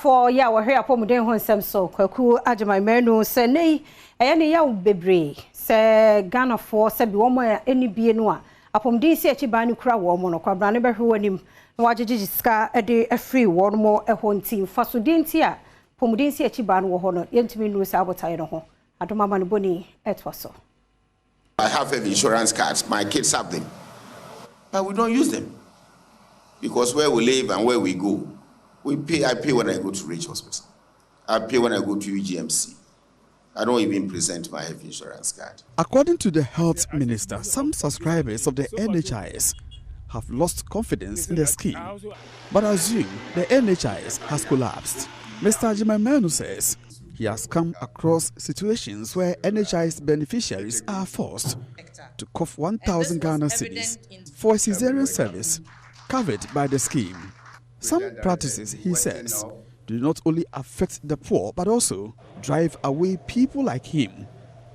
for ya we here apomuden ho nsem so kwaku agema manu se nei ene ya bebre se Ghana for se bi wo mo eni bie no a apomden si achi ba ni kura wo mo no kwabra ne behwe wanim na wagegege sika e free wo mo ho ntim fasodin ti a apomden si achi ba no wo ho no yentimi nu se abotaye no ho adoma ma no boni etwa so. I have health insurance cards, my kids have them, but we don't use them because where we live and where we go, we pay. I pay when I go to Rich Hospital. I pay when I go to UGMC. I don't even present my health insurance card. According to the health minister, some subscribers of the NHIS have lost confidence in the scheme, but assume the NHIS has collapsed. Mr. Ajimamenu says he has come across situations where NHIS beneficiaries are forced to cough 1,000 Ghana cedis for a cesarean service covered by the scheme. Some practices, he says, do not only affect the poor but also drive away people like him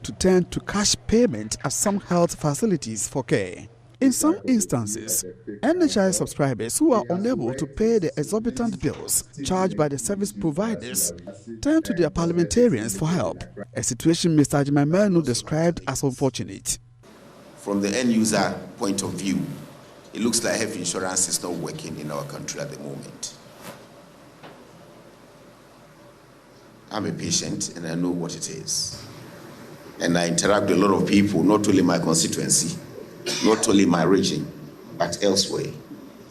to turn to cash payment at some health facilities for care. In some instances, NHIS subscribers who are unable to pay the exorbitant bills charged by the service providers turn to their parliamentarians for help, a situation Mr. Ajimamenu described as unfortunate. From the end user point of view, it looks like health insurance is not working in our country at the moment. I'm a patient and I know what it is. And I interact with a lot of people, not only my constituency, not only my region, but elsewhere.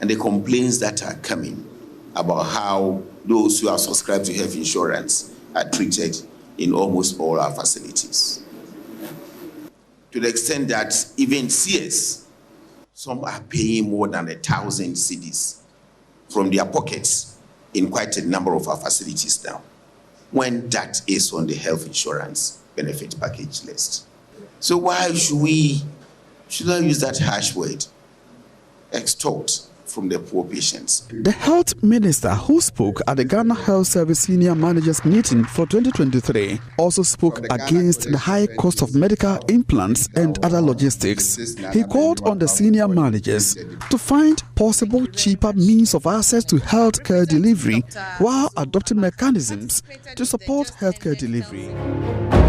And the complaints that are coming about how those who are subscribed to health insurance are treated in almost all our facilities. To the extent that even CS, some are paying more than 1,000 cedis from their pockets in quite a number of our facilities now, when that is on the health insurance benefit package list. So why should I use that harsh word, extort from the poor patients? The health minister, who spoke at the Ghana Health Service Senior Managers Meeting for 2023, also spoke against the high cost of medical implants and other logistics. He called on the senior managers to find possible cheaper means of access to healthcare delivery while adopting mechanisms to support healthcare delivery.